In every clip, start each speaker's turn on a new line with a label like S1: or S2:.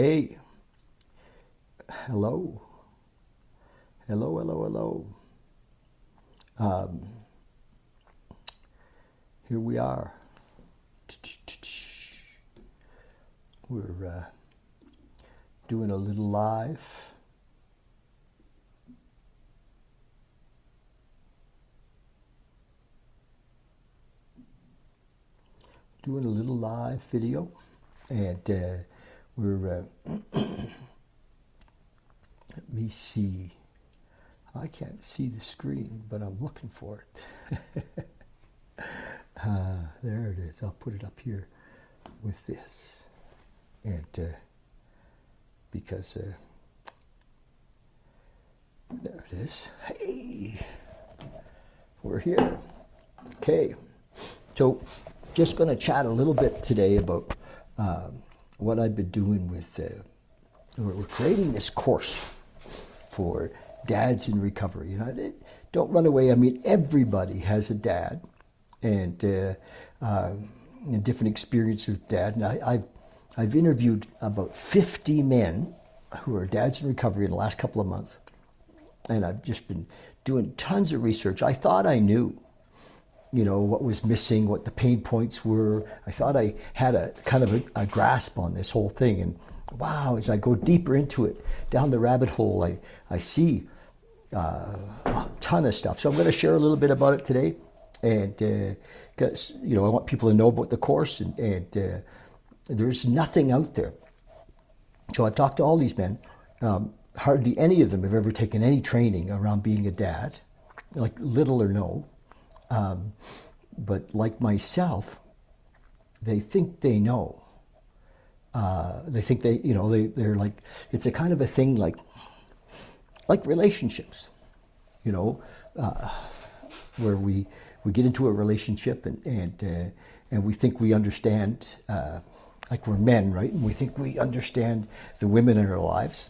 S1: Hey, hello, hello, hello, hello. Um, Here we are. We're doing a little live. Doing a little live video, and we're. Let me see. I can't see the screen, but I'm looking for it. There it is. I'll put it up here with this, and because there it is. Hey, we're here. Okay, so just going to chat a little bit today about what I've been doing with. We're creating this course for dads in recovery. Don't run away. I mean, everybody has a dad, and different experiences with dad. And I've interviewed about 50 men who are dads in recovery in the last couple of months, and I've just been doing tons of research. I thought I knew, what was missing, what the pain points were. I thought I had a kind of a grasp on this whole thing, and wow, as I go deeper into it, down the rabbit hole, I see a ton of stuff. So I'm going to share a little bit about it today, and because I want people to know about the course, and there's nothing out there. So I've talked to all these men. Hardly any of them have ever taken any training around being a dad, like little or no. But like myself, they think they know. They think they're like, it's a kind of a thing like relationships, where we get into a relationship and we think we understand, like we're men, right? And we think we understand the women in our lives,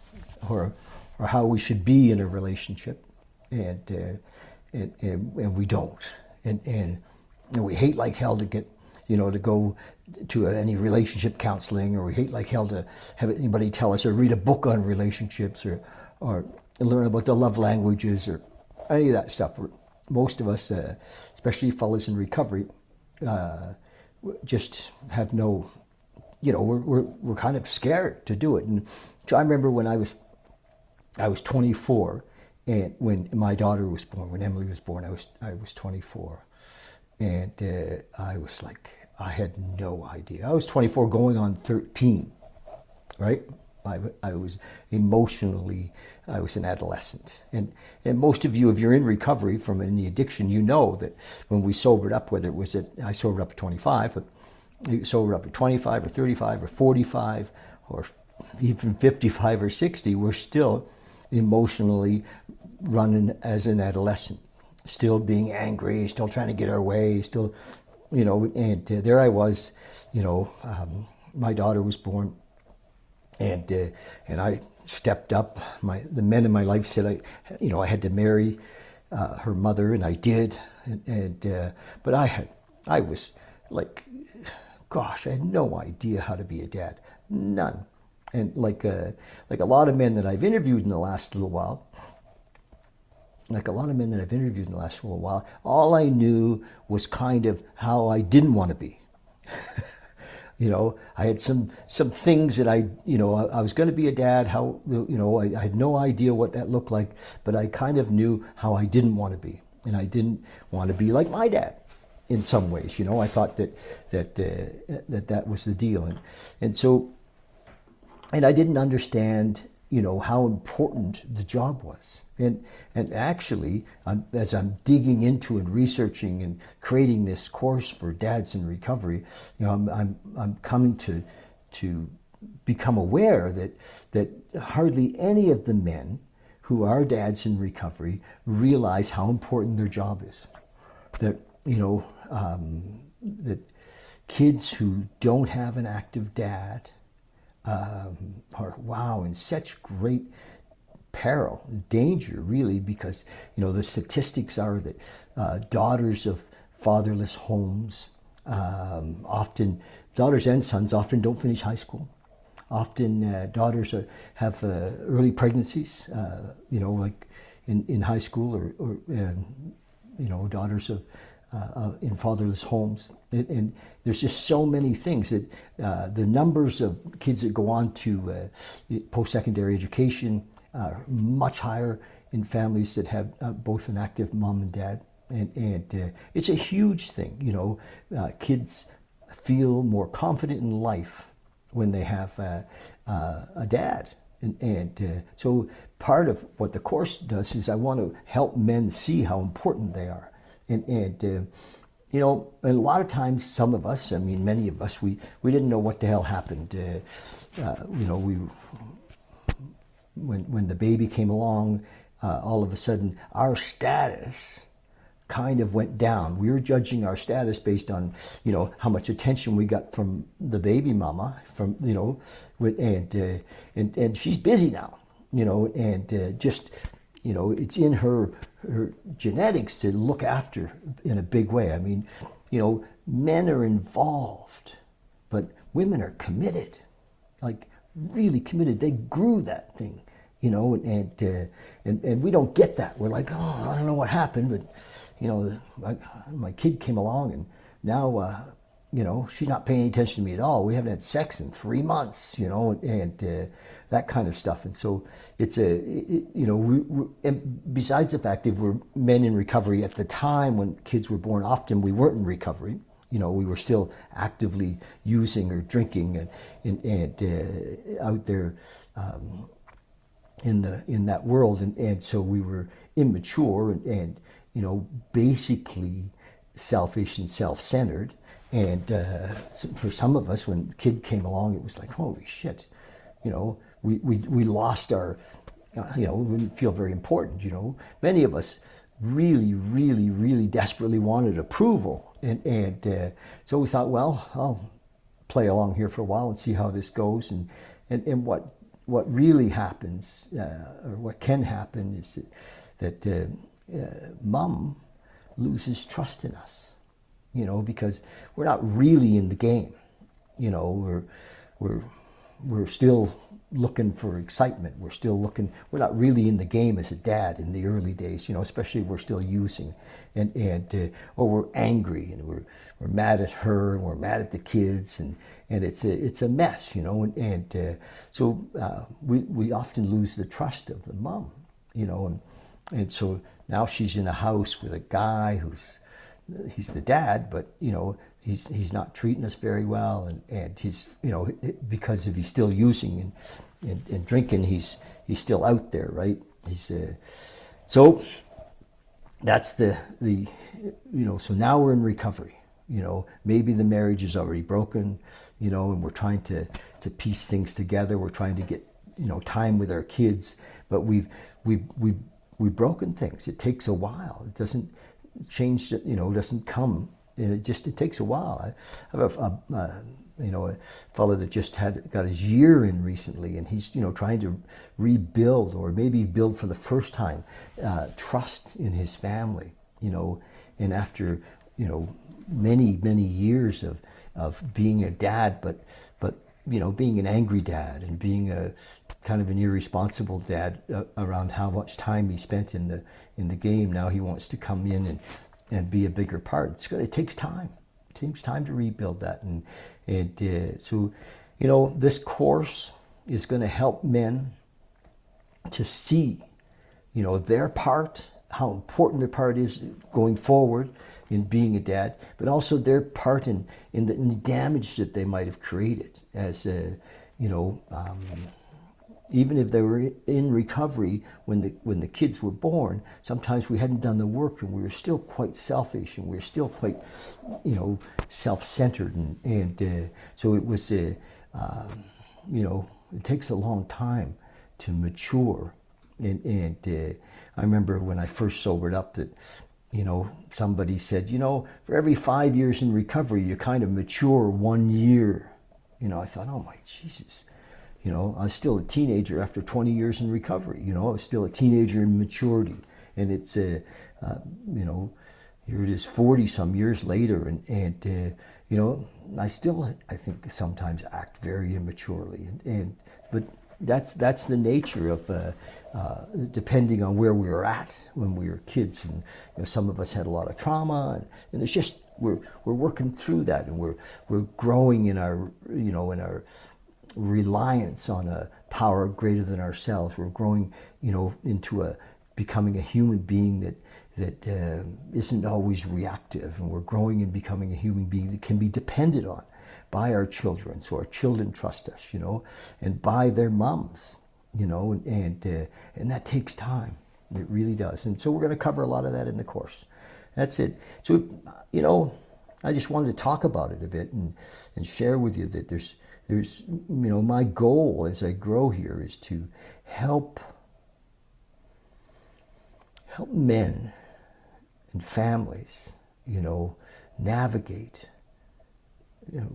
S1: or how we should be in a relationship, and we don't, and we hate like hell to get. To go to any relationship counseling, or we hate like hell to have anybody tell us or read a book on relationships, or learn about the love languages or any of that stuff. Most of us, especially fellas in recovery, just have no, we're kind of scared to do it. And so I remember when I was 24, and when my daughter was born, when Emily was born, I was 24. And I was like, I had no idea. I was 24 going on 13, right? I was emotionally, I was an adolescent. And most of you, if you're in recovery from any addiction, you know that when we sobered up, whether it was I sobered up at 25, but you sobered up at 25 or 35 or 45 or even 55 or 60, we're still emotionally running as an adolescent. Still being angry, still trying to get our way, still, and there I was, my daughter was born, and I stepped up. The men in my life said I had to marry her mother, and I did, but I was like, gosh, I had no idea how to be a dad, none, and like a lot of men that I've interviewed in the last little while. All I knew was kind of how I didn't want to be. I had some things that I was going to be a dad, how, I had no idea what that looked like, but I kind of knew how I didn't want to be. And I didn't want to be like my dad in some ways, I thought that was the deal. And so, and I didn't understand, how important the job was. And actually, as I'm digging into and researching and creating this course for dads in recovery, I'm coming to become aware that hardly any of the men who are dads in recovery realize how important their job is. That that kids who don't have an active dad are in such great peril, danger, really, because the statistics are that daughters of fatherless homes, often daughters and sons, often don't finish high school. often daughters have early pregnancies, like in high school, or daughters of in fatherless homes. And there's just so many things that the numbers of kids that go on to post-secondary education are much higher in families that have both an active mom and dad. And it's a huge thing. Kids feel more confident in life when they have a dad. And so part of what the course does is I want to help men see how important they are. And a lot of times, some of us, many of us, we didn't know what the hell happened. When the baby came along, all of a sudden, our status kind of went down. We were judging our status based on, how much attention we got from the baby mama, and she's busy now, it's in her genetics to look after in a big way. Men are involved, but women are committed, like really committed. They grew that thing, and we don't get that. We're like, oh, I don't know what happened, but my kid came along and now, she's not paying any attention to me at all. We haven't had sex in 3 months, and that kind of stuff. And so it's and besides the fact that we're men in recovery at the time when kids were born, often we weren't in recovery. We were still actively using or drinking and out there in that world. And so we were immature and basically selfish and self-centered. And for some of us, when the kid came along, it was like, holy shit, we lost our, we didn't feel very important, Many of us really, really, really desperately wanted approval. And so we thought, well, I'll play along here for a while and see how this goes. And what really happens, or what can happen, is that mom loses trust in us, because we're not really in the game. We're still looking for excitement. We're not really in the game as a dad in the early days, especially if we're still using, or we're angry and we're mad at her and we're mad at the kids, and it's a mess, so we often lose the trust of the mom, and so now she's in a house with a guy he's the dad, but he's not treating us very well, and he's because if he's still using and drinking, he's still out there, right? So that's the so now we're in recovery. Maybe the marriage is already broken, and we're trying to piece things together. We're trying to get time with our kids, but we've broken things. It takes a while. It doesn't change. It doesn't come. It takes a while. I have a fellow that just got his year in recently, and he's trying to rebuild, or maybe build for the first time, trust in his family. And after many years of being a dad, but being an angry dad and being a kind of an irresponsible dad around how much time he spent in the game. Now he wants to come in and be a bigger part. It takes time. It takes time to rebuild that. So this course is going to help men to see, their part, how important their part is going forward in being a dad, but also their part in the damage that they might have created as even if they were in recovery when the kids were born. Sometimes we hadn't done the work, and we were still quite selfish, and we were still quite self-centered, and so it was it takes a long time to mature, and I remember when I first sobered up that somebody said, for every 5 years in recovery, you kind of mature 1 year. I thought, oh my Jesus. I was still a teenager after 20 years in recovery. I was still a teenager in maturity. And it's, here it is 40 some years later. And I still, I think, sometimes act very immaturely, but that's the nature of depending on where we were at when we were kids, and some of us had a lot of trauma, and it's just we're working through that, and we're growing in our in our reliance on a power greater than ourselves. We're growing into becoming a human being that isn't always reactive, and we're growing and becoming a human being that can be depended on by our children, so our children trust us, and by their moms, and that takes time. It really does. And so we're going to cover a lot of that in the course. That's it. So, I just wanted to talk about it a bit and share with you that there's my goal as I grow here is to help men and families, navigate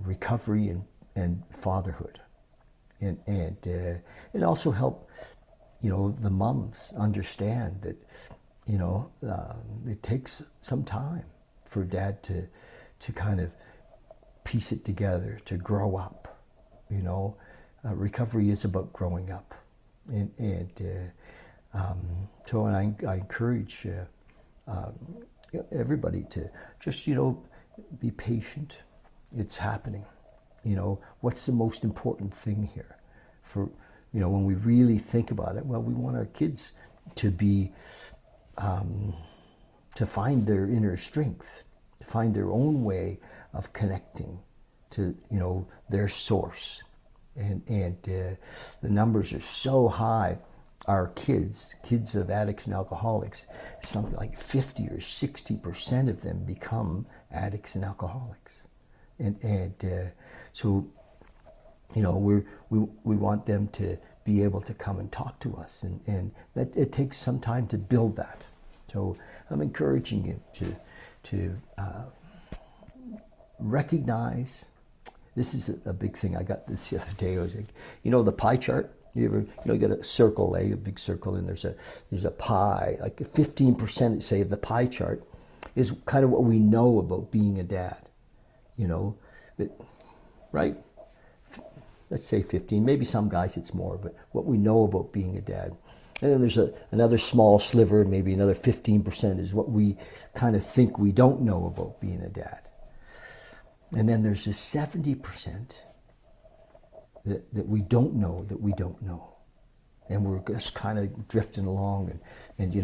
S1: recovery and fatherhood, and also help the moms understand that it takes some time for dad to kind of piece it together, to grow up. Recovery is about growing up, so I encourage everybody to just be patient. It's happening. What's the most important thing here? For when we really think about it, well, we want our kids to be to find their inner strength, to find their own way of connecting to their source, and the numbers are so high. Our kids of addicts and alcoholics, something like 50 or 60% of them become addicts and alcoholics, and so we want them to be able to come and talk to us, and that it takes some time to build that. So I'm encouraging you to recognize. This is a big thing. I got this the other day. I was like, the pie chart. You ever, you get a circle, a big circle, and there's a pie, like 15%, say, of the pie chart is kind of what we know about being a dad. Right? Let's say 15. Maybe some guys it's more, but what we know about being a dad. And then there's another small sliver, maybe another 15% is what we kind of think we don't know about being a dad. And then there's this 70% that we don't know that we don't know, and we're just kind of drifting along, and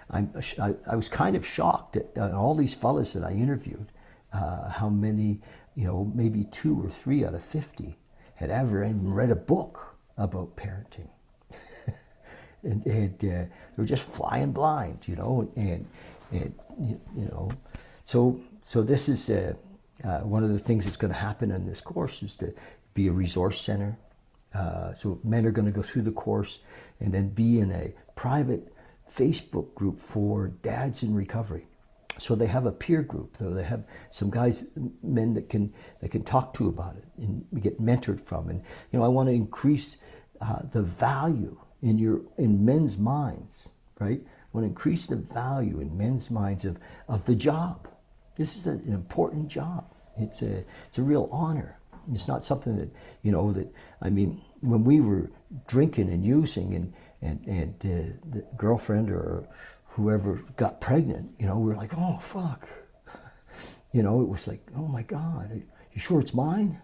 S1: I was kind of shocked at all these fellas that I interviewed, how many, maybe 2 or 3 out of 50 had ever even read a book about parenting, and they were just flying blind, so this is one of the things that's going to happen in this course is to be a resource center. So men are going to go through the course and then be in a private Facebook group for dads in recovery. So they have a peer group. So they have some guys, men that can talk to about it and get mentored from. And I want to increase the value in men's minds, right? I want to increase the value in men's minds of the job. This is an important job. It's a real honor. It's not something that when we were drinking and using and the girlfriend or whoever got pregnant, we were like, oh fuck, it was like, oh my God, you sure it's mine?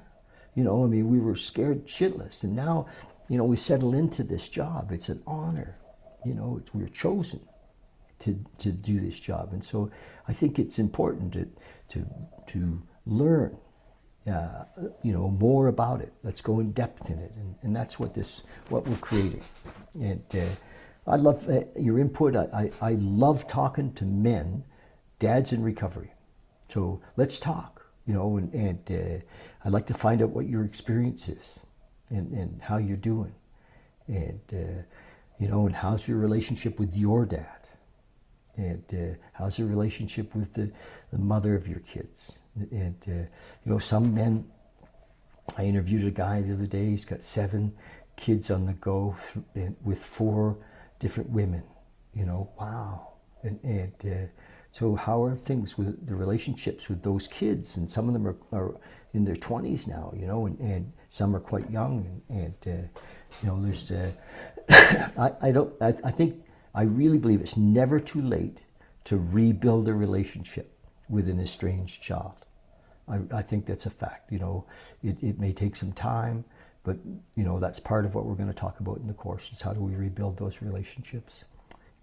S1: We were scared shitless, and now we settle into this job. It's an honor, we're chosen to do this job, and so I think it's important to learn more about it. Let's go in depth in it, and that's what we're creating. And I love your input. I love talking to men, dads in recovery. So let's talk, and I'd like to find out what your experience is, and how you're doing, and and how's your relationship with your dad, and how's your relationship with the mother of your kids. And some men, I interviewed a guy the other day. He's got 7 kids on the go with 4 different women. Wow. And So how are things with the relationships with those kids? And some of them are in their 20s now, you know, and some are quite young. You know, there's, I think, I really believe it's never too late to rebuild a relationship with an estranged child. I think that's a fact. You know, it may take some time, but, you know, that's part of what we're going to talk about in the course is how do we rebuild those relationships.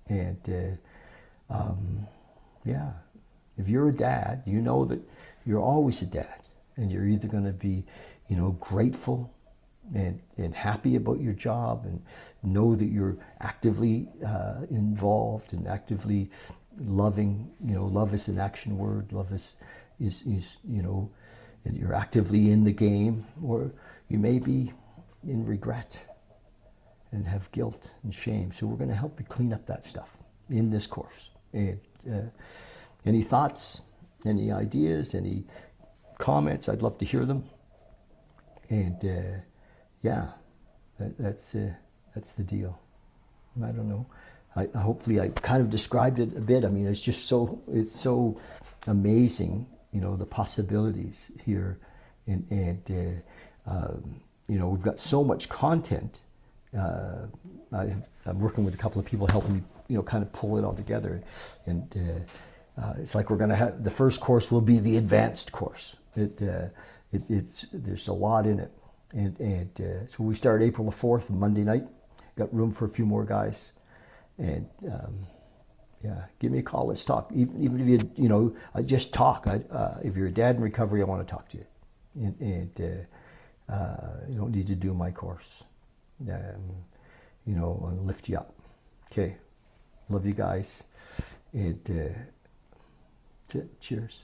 S1: And, yeah, if you're a dad, you know that you're always a dad. And you're either going to be, you know, grateful and happy about your job and know that you're actively involved and actively loving. You know, love is an action word. Love is you know, and you're actively in the game, or you may be in regret and have guilt and shame. So we're going to help you clean up that stuff in this course. And any thoughts, any ideas, any comments, I'd love to hear them. And yeah, that's the deal. I don't know. Hopefully I kind of described it a bit. I mean, it's so amazing, you know, the possibilities here. And you know, we've got so much content. I'm working with a couple of people helping me, you know, kind of pull it all together. And it's like we're going to have, the first course will be the advanced course. There's a lot in it. And so we start April the 4th, Monday night. Got room for a few more guys. And yeah, give me a call. Let's talk. Even if you know, just talk. If you're a dad in recovery, I want to talk to you. And you don't need to do my course. You know, I'll lift you up. Okay. Love you guys. And cheers.